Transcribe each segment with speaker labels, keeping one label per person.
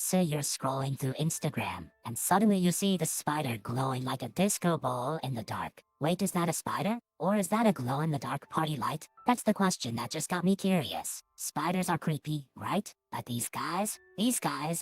Speaker 1: say you're scrolling through Instagram, and suddenly you see the spider glowing like a disco ball in the dark. Wait, is that a spider? Or is that a glow-in-the-dark party light? That's the question that just got me curious. Spiders are creepy, right? But these guys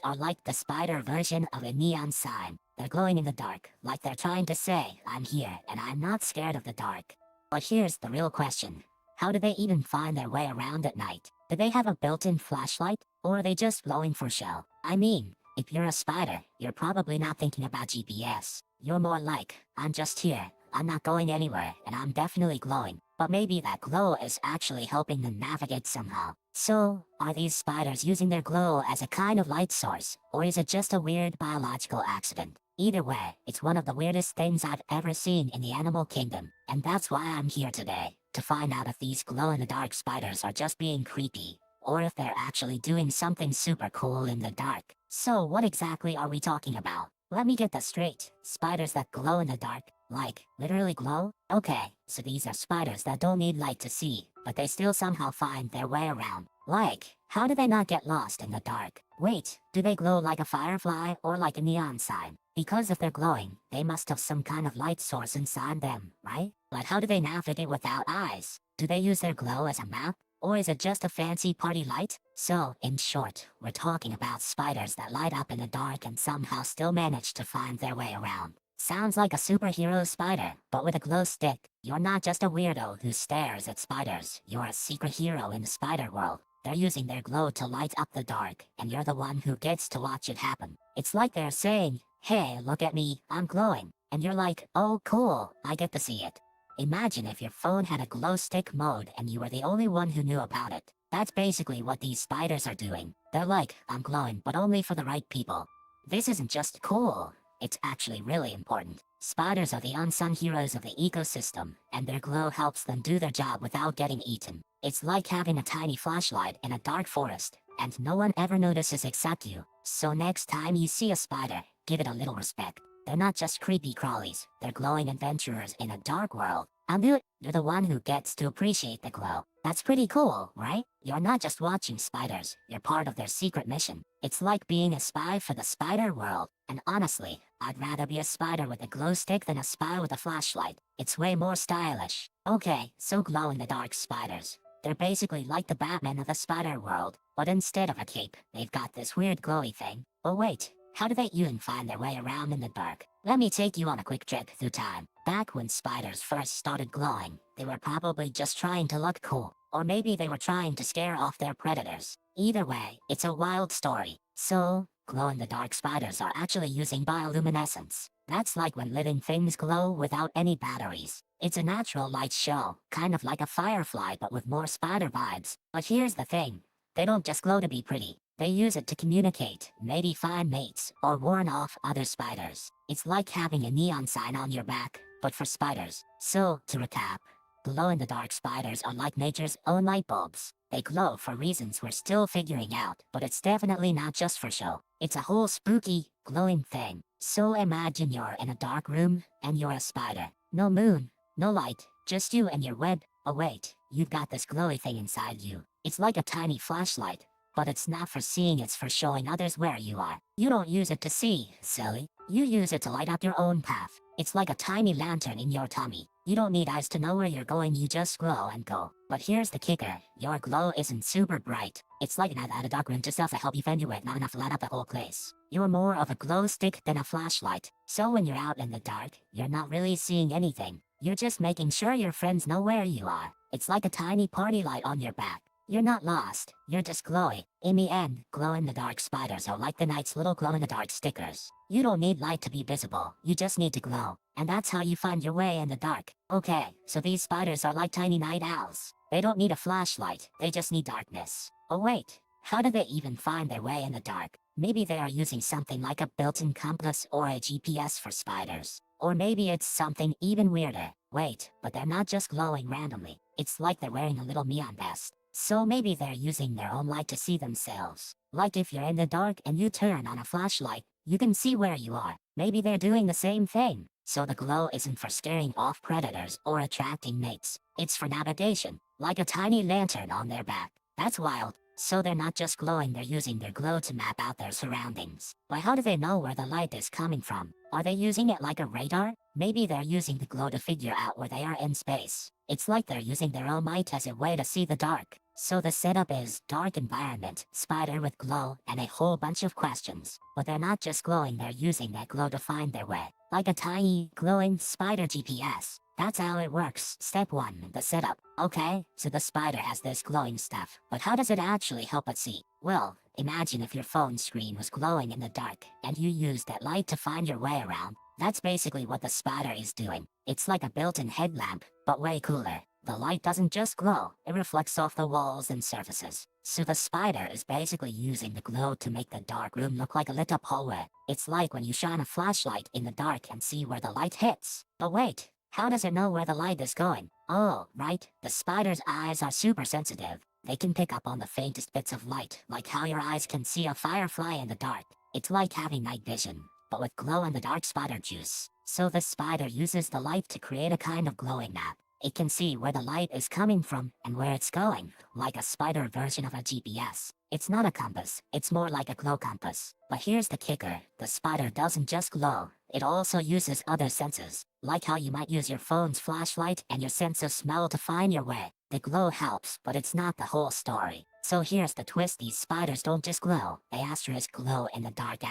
Speaker 1: are like the spider version of a neon sign. They're glowing in the dark, like they're trying to say, I'm here, and I'm not scared of the dark. But here's the real question. How do they even find their way around at night? Do they have a built-in flashlight? Or are they just glowing for show? I mean, if you're a spider, you're probably not thinking about GPS. You're more like, I'm just here, I'm not going anywhere, and I'm definitely glowing. But maybe that glow is actually helping them navigate somehow. So, are these spiders using their glow as a kind of light source? Or is it just a weird biological accident? Either way, it's one of the weirdest things I've ever seen in the animal kingdom. And that's why I'm here today, to find out if these glow-in-the-dark spiders are just being creepy, or if they're actually doing something super cool in the dark. So what exactly are we talking about? Let me get this straight. Spiders that glow in the dark? Like, literally glow? Okay, so these are spiders that don't need light to see, but they still somehow find their way around. Like, how do they not get lost in the dark? Wait, do they glow like a firefly or like a neon sign? Because if they're glowing, they must have some kind of light source inside them, right? But how do they navigate without eyes? Do they use their glow as a map? Or is it just a fancy party light? So, in short, we're talking about spiders that light up in the dark and somehow still manage to find their way around. Sounds like a superhero spider, but with a glow stick. You're not just a weirdo who stares at spiders, you're a secret hero in the spider world. They're using their glow to light up the dark, and you're the one who gets to watch it happen. It's like they're saying, hey, look at me, I'm glowing. And you're like, oh cool, I get to see it. Imagine if your phone had a glow stick mode and you were the only one who knew about it. That's basically what these spiders are doing. They're like, I'm glowing, but only for the right people. This isn't just cool, it's actually really important. Spiders are the unsung heroes of the ecosystem, and their glow helps them do their job without getting eaten. It's like having a tiny flashlight in a dark forest, and no one ever notices except you. So next time you see a spider, give it a little respect. They're not just creepy crawlies, they're glowing adventurers in a dark world. And you're the one who gets to appreciate the glow. That's pretty cool, right? You're not just watching spiders, you're part of their secret mission. It's like being a spy for the spider world. And honestly, I'd rather be a spider with a glow stick than a spy with a flashlight. It's way more stylish. Okay, so glow-in-the-dark spiders. They're basically like the Batman of the spider world, but instead of a cape, they've got this weird glowy thing. Oh wait, how do they even find their way around in the dark? Let me take you on a quick trip through time. Back when spiders first started glowing, they were probably just trying to look cool. Or maybe they were trying to scare off their predators. Either way, it's a wild story. So, glow-in-the-dark spiders are actually using bioluminescence. That's like when living things glow without any batteries. It's a natural light show, kind of like a firefly but with more spider vibes. But here's the thing. They don't just glow to be pretty. They use it to communicate, maybe find mates, or warn off other spiders. It's like having a neon sign on your back, but for spiders. So, to recap, glow-in-the-dark spiders are like nature's own light bulbs. They glow for reasons we're still figuring out, but it's definitely not just for show. It's a whole spooky, glowing thing. So imagine you're in a dark room, and you're a spider. No moon, no light, just you and your web. Oh wait, you've got this glowy thing inside you. It's like a tiny flashlight, but it's not for seeing, it's for showing others where you are. You don't use it to see, silly. You use it to light up your own path. It's like a tiny lantern in your tummy. You don't need eyes to know where you're going, you just glow and go. But here's the kicker, your glow isn't super bright. It's like not at a dark room just enough to help you fend your way, not enough to light up the whole place. You're more of a glow stick than a flashlight. So when you're out in the dark, you're not really seeing anything. You're just making sure your friends know where you are. It's like a tiny party light on your back. You're not lost, you're just glowy. In the end, glow-in-the-dark spiders are like the night's little glow-in-the-dark stickers. You don't need light to be visible, you just need to glow. And that's how you find your way in the dark. Okay, so these spiders are like tiny night owls. They don't need a flashlight, they just need darkness. Oh wait, how do they even find their way in the dark? Maybe they are using something like a built-in compass or a GPS for spiders. Or maybe it's something even weirder. Wait, but they're not just glowing randomly. It's like they're wearing a little neon vest. So maybe they're using their own light to see themselves. Like if you're in the dark and you turn on a flashlight, you can see where you are. Maybe they're doing the same thing. So the glow isn't for scaring off predators or attracting mates. It's for navigation, like a tiny lantern on their back. That's wild. So they're not just glowing, they're using their glow to map out their surroundings. But how do they know where the light is coming from? Are they using it like a radar? Maybe they're using the glow to figure out where they are in space. It's like they're using their own might as a way to see the dark. So the setup is dark environment, spider with glow, and a whole bunch of questions. But they're not just glowing, they're using that glow to find their way. Like a tiny, glowing spider GPS. That's how it works. Step 1, the setup. Okay, so the spider has this glowing stuff, but how does it actually help it see? Well, imagine if your phone screen was glowing in the dark, and you used that light to find your way around. That's basically what the spider is doing. It's like a built-in headlamp, but way cooler. The light doesn't just glow, it reflects off the walls and surfaces. So the spider is basically using the glow to make the dark room look like a lit-up hallway. It's like when you shine a flashlight in the dark and see where the light hits. But wait, how does it know where the light is going? Oh, right, the spider's eyes are super sensitive. They can pick up on the faintest bits of light, like how your eyes can see a firefly in the dark. It's like having night vision, but with glow-in-the-dark spider juice. So the spider uses the light to create a kind of glowing map. It can see where the light is coming from and where it's going, like a spider version of a GPS. It's not a compass, it's more like a glow compass. But here's the kicker, the spider doesn't just glow, it also uses other senses, like how you might use your phone's flashlight and your sense of smell to find your way. The glow helps, but it's not the whole story. So here's the twist, these spiders don't just glow, they glow in the dark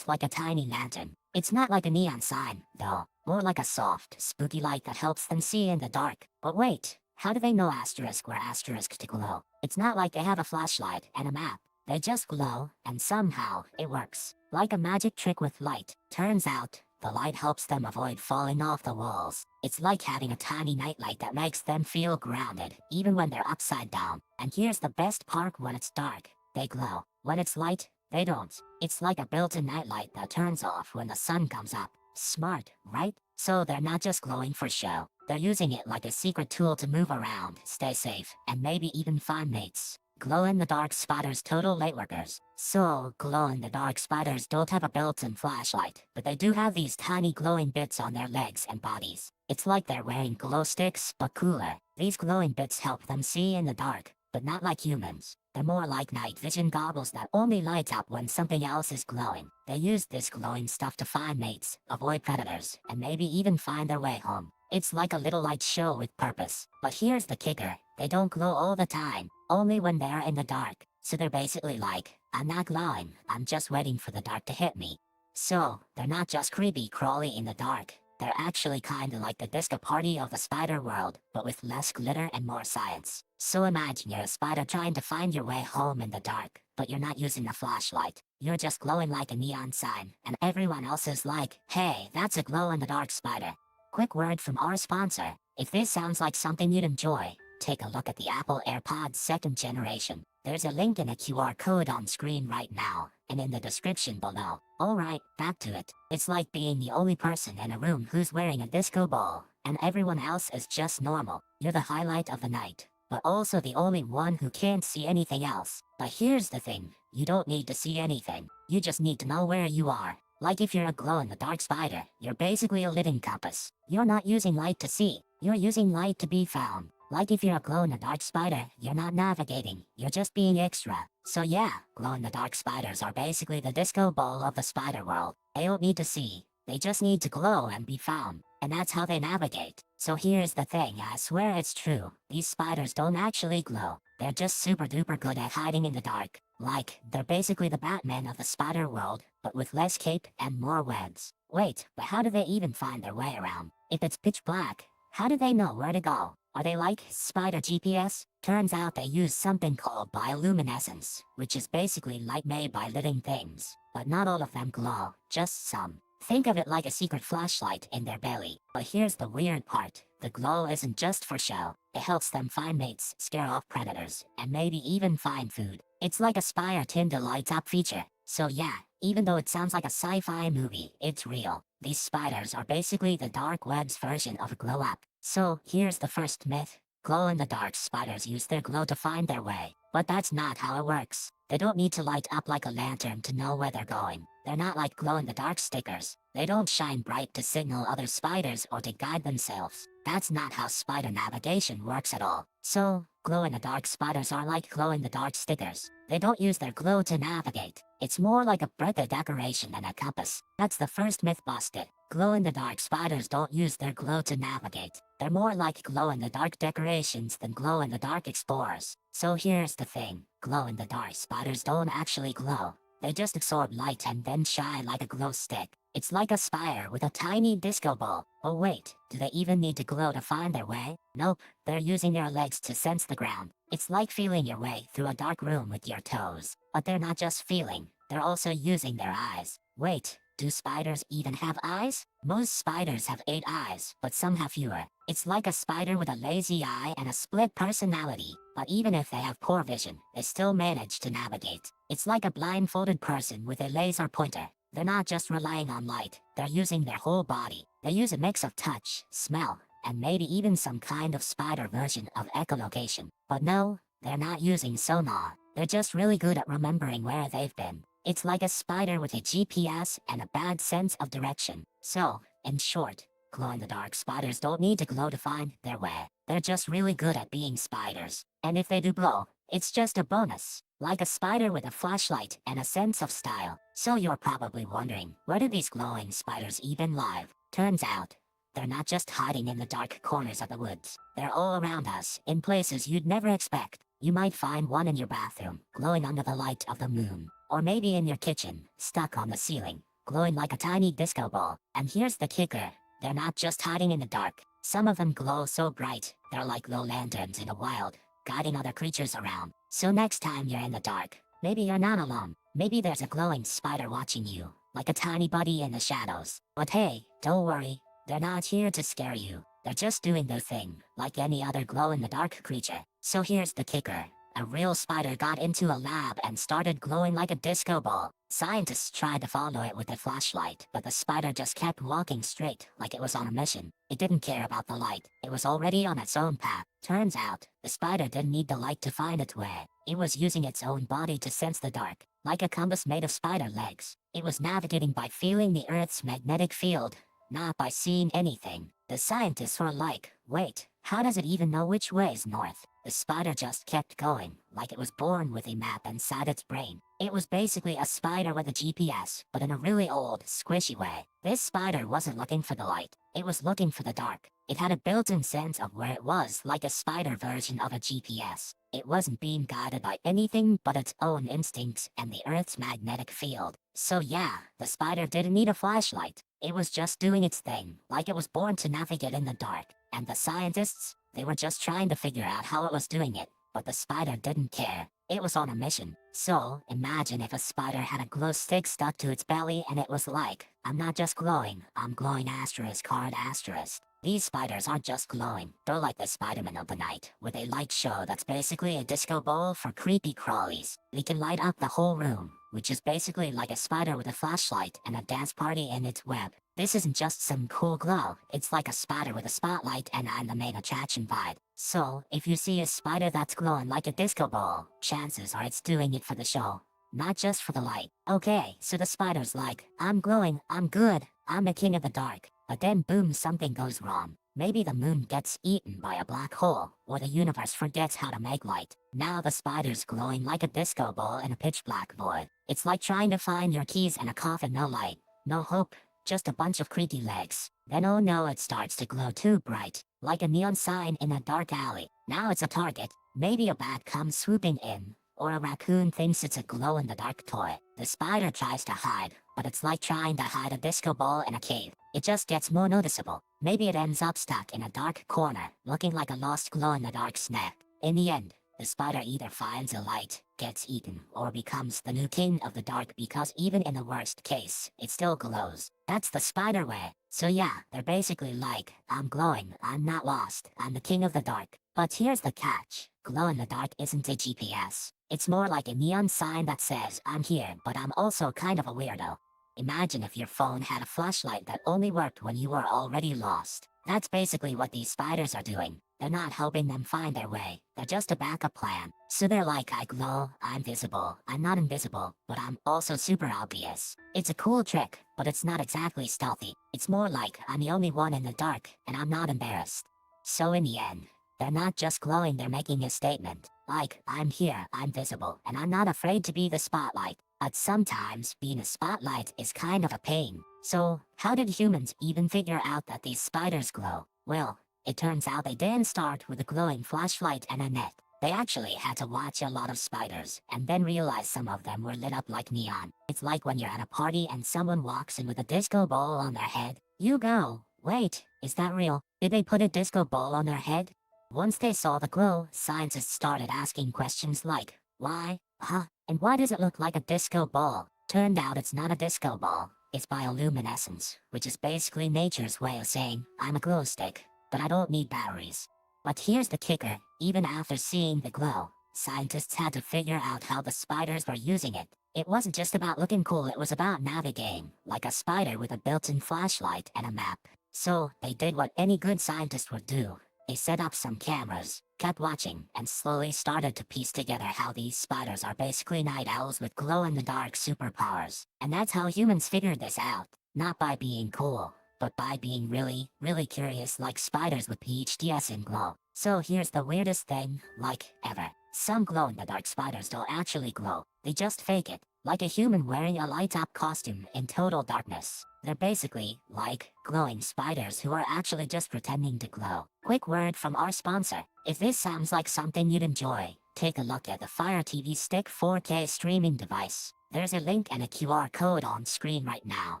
Speaker 1: like a tiny lantern. It's not like a neon sign, though, more like a soft, spooky light that helps them see in the dark. But wait, how do they know where to glow? It's not like they have a flashlight and a map. They just glow, and somehow, it works. Like a magic trick with light. Turns out, the light helps them avoid falling off the walls. It's like having a tiny nightlight that makes them feel grounded, even when they're upside down. And here's the best part, when it's dark, they glow. When it's light, they don't. It's like a built-in nightlight that turns off when the sun comes up. Smart, right? So they're not just glowing for show. They're using it like a secret tool to move around, stay safe, and maybe even find mates. Glow-in-the-dark spiders, total lightworkers. So, glow-in-the-dark spiders don't have a built-in flashlight, but they do have these tiny glowing bits on their legs and bodies. It's like they're wearing glow sticks, but cooler. These glowing bits help them see in the dark, but not like humans. They're more like night vision goggles that only light up when something else is glowing. They use this glowing stuff to find mates, avoid predators, and maybe even find their way home. It's like a little light show with purpose. But here's the kicker, they don't glow all the time, only when they're in the dark. So they're basically like, I'm not glowing, I'm just waiting for the dark to hit me. So, they're not just creepy crawly in the dark. They're actually kinda like the disco party of the spider world, but with less glitter and more science. So imagine you're a spider trying to find your way home in the dark, but you're not using a flashlight. You're just glowing like a neon sign, and everyone else is like, hey, that's a glow-in-the-dark spider. Quick word from our sponsor. If this sounds like something you'd enjoy, take a look at the Apple AirPods 2nd generation. There's a link in a QR code on screen right now, and in the description below. Alright, back to it. It's like being the only person in a room who's wearing a disco ball, and everyone else is just normal. You're the highlight of the night, but also the only one who can't see anything else. But here's the thing, you don't need to see anything. You just need to know where you are. Like if you're a glow-in-the-dark spider, you're basically a living compass. You're not using light to see, you're using light to be found. Like if you're a glow-in-the-dark spider, you're not navigating, you're just being extra. So yeah, glow-in-the-dark spiders are basically the disco ball of the spider world. They don't need to see, they just need to glow and be found. And that's how they navigate. So here's the thing, I swear it's true. These spiders don't actually glow. They're just super duper good at hiding in the dark. Like, they're basically the Batman of the spider world, but with less cape and more webs. Wait, but how do they even find their way around? If it's pitch black, how do they know where to go? Are they like spider GPS? Turns out they use something called bioluminescence, which is basically light made by living things. But not all of them glow, just some. Think of it like a secret flashlight in their belly. But here's the weird part. The glow isn't just for show. It helps them find mates, scare off predators, and maybe even find food. It's like a spire Tinder lights up feature. So yeah, even though it sounds like a sci-fi movie, it's real. These spiders are basically the dark web's version of a glow up. So here's the first myth. Glow-in-the-dark spiders use their glow to find their way. But that's not how it works. They don't need to light up like a lantern to know where they're going. They're not like glow-in-the-dark stickers. They don't shine bright to signal other spiders or to guide themselves. That's not how spider navigation works at all. So, glow-in-the-dark spiders are like glow-in-the-dark stickers. They don't use their glow to navigate. It's more like a birthday decoration than a compass. That's the first myth busted. Glow-in-the-dark spiders don't use their glow to navigate. They're more like glow-in-the-dark decorations than glow-in-the-dark explorers. So here's the thing. Glow-in-the-dark spiders don't actually glow. They just absorb light and then shine like a glow stick. It's like a spire with a tiny disco ball. Oh wait, do they even need to glow to find their way? Nope, they're using their legs to sense the ground. It's like feeling your way through a dark room with your toes. But they're not just feeling, they're also using their eyes. Wait, do spiders even have eyes? Most spiders have 8 eyes, but some have fewer. It's like a spider with a lazy eye and a split personality. But even if they have poor vision, they still manage to navigate. It's like a blindfolded person with a laser pointer. They're not just relying on light, they're using their whole body. They use a mix of touch, smell, and maybe even some kind of spider version of echolocation. But no, they're not using sonar. They're just really good at remembering where they've been. It's like a spider with a GPS and a bad sense of direction. So, in short, glow-in-the-dark spiders don't need to glow to find their way. They're just really good at being spiders. And if they do glow, it's just a bonus. Like a spider with a flashlight and a sense of style. So you're probably wondering, where do these glowing spiders even live? Turns out, they're not just hiding in the dark corners of the woods. They're all around us, in places you'd never expect. You might find one in your bathroom, glowing under the light of the moon. Or maybe in your kitchen, stuck on the ceiling, glowing like a tiny disco ball. And here's the kicker, they're not just hiding in the dark. Some of them glow so bright, they're like glow lanterns in the wild, guiding other creatures around. So next time you're in the dark, maybe you're not alone. Maybe there's a glowing spider watching you, like a tiny buddy in the shadows. But hey, don't worry, they're not here to scare you. They're just doing their thing, like any other glow-in-the-dark creature. So here's the kicker. A real spider got into a lab and started glowing like a disco ball. Scientists tried to follow it with a flashlight, but the spider just kept walking straight, like it was on a mission. It didn't care about the light. It was already on its own path. Turns out, the spider didn't need the light to find its way. It was using its own body to sense the dark, like a compass made of spider legs. It was navigating by feeling the Earth's magnetic field, not by seeing anything. The scientists were like, wait, how does it even know which way is north? The spider just kept going, like it was born with a map inside its brain. It was basically a spider with a GPS, but in a really old, squishy way. This spider wasn't looking for the light, it was looking for the dark. It had a built-in sense of where it was, like a spider version of a GPS. It wasn't being guided by anything but its own instincts and the Earth's magnetic field. So yeah, the spider didn't need a flashlight. It was just doing its thing, like it was born to navigate in the dark. And the scientists, they were just trying to figure out how it was doing it. But the spider didn't care. It was on a mission. So, imagine if a spider had a glow stick stuck to its belly and it was like, I'm not just glowing, I'm glowing asterisk hard asterisk. These spiders aren't just glowing, they're like the Spider-Man of the night, with a light show that's basically a disco ball for creepy crawlies. They can light up the whole room, which is basically like a spider with a flashlight and a dance party in its web. This isn't just some cool glow, it's like a spider with a spotlight and I'm the main attraction vibe. So, if you see a spider that's glowing like a disco ball, chances are it's doing it for the show, not just for the light. Okay, so the spider's like, I'm glowing, I'm good, I'm the king of the dark. But then boom, something goes wrong. Maybe the moon gets eaten by a black hole, or the universe forgets how to make light. Now the spider's glowing like a disco ball in a pitch black void. It's like trying to find your keys in a coffin, no light, no hope, just a bunch of creaky legs. Then oh no, it starts to glow too bright, like a neon sign in a dark alley. Now it's a target. Maybe a bat comes swooping in, or a raccoon thinks it's a glow-in-the-dark toy. The spider tries to hide, but it's like trying to hide a disco ball in a cave. It just gets more noticeable. Maybe it ends up stuck in a dark corner, looking like a lost glow-in-the-dark snack. In the end, the spider either finds a light, gets eaten, or becomes the new king of the dark because even in the worst case, it still glows. That's the spider way. So yeah, they're basically like, I'm glowing, I'm not lost, I'm the king of the dark. But here's the catch. Glow in the dark isn't a GPS. It's more like a neon sign that says, I'm here, but I'm also kind of a weirdo. Imagine if your phone had a flashlight that only worked when you were already lost. That's basically what these spiders are doing. They're not helping them find their way. They're just a backup plan. So they're like, I glow, I'm visible, I'm not invisible, but I'm also super obvious. It's a cool trick, but it's not exactly stealthy. It's more like, I'm the only one in the dark, and I'm not embarrassed. So in the end, They're not just glowing, they're making a statement. Like, I'm here, I'm visible, and I'm not afraid to be the spotlight. But sometimes, being a spotlight is kind of a pain. So, how did humans even figure out that these spiders glow? Well, it turns out they didn't start with a glowing flashlight and a net. They actually had to watch a lot of spiders, and then realize some of them were lit up like neon. It's like when you're at a party and someone walks in with a disco ball on their head. You go, wait, is that real? Did they put a disco ball on their head? Once they saw the glow, scientists started asking questions like, why? Huh? And why does it look like a disco ball? Turned out it's not a disco ball. It's bioluminescence, which is basically nature's way of saying, I'm a glow stick, but I don't need batteries. But here's the kicker, even after seeing the glow, scientists had to figure out how the spiders were using it. It wasn't just about looking cool, it was about navigating, like a spider with a built-in flashlight and a map. So, they did what any good scientist would do. They set up some cameras, kept watching, and slowly started to piece together how these spiders are basically night owls with glow-in-the-dark superpowers. And that's how humans figured this out. Not by being cool, but by being really, really curious like spiders with PhDs in glow. So here's the weirdest thing, like, ever. Some glow-in-the-dark spiders don't actually glow, they just fake it. Like a human wearing a light-up costume in total darkness. They're basically, like, glowing spiders who are actually just pretending to glow. Quick word from our sponsor. If this sounds like something you'd enjoy, take a look at the Fire TV Stick 4K streaming device. There's a link and a QR code on screen right now,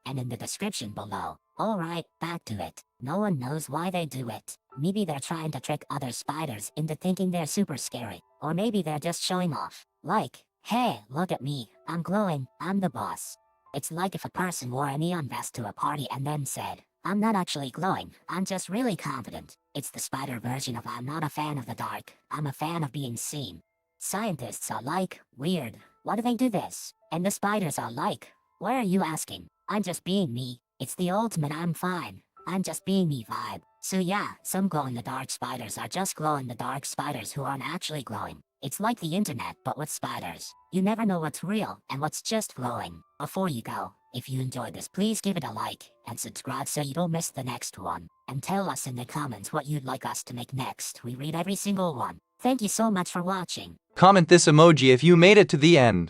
Speaker 1: and in the description below. Alright, back to it. No one knows why they do it. Maybe they're trying to trick other spiders into thinking they're super scary. Or maybe they're just showing off. Like, hey, look at me, I'm glowing, I'm the boss. It's like if a person wore a neon vest to a party and then said, I'm not actually glowing, I'm just really confident. It's the spider version of I'm not a fan of the dark, I'm a fan of being seen. Scientists are like, weird, why do they do this? And the spiders are like, why are you asking? I'm just being me. It's the ultimate I'm fine, I'm just being me vibe. So yeah, some glow-in-the-dark spiders are just glow-in-the-dark spiders who aren't actually glowing. It's like the internet but with spiders. You never know what's real and what's just glowing. Before you go, if you enjoyed this, please give it a like and subscribe so you don't miss the next one. And tell us in the comments what you'd like us to make next. We read every single one. Thank you so much for watching.
Speaker 2: Comment this emoji if you made it to the end.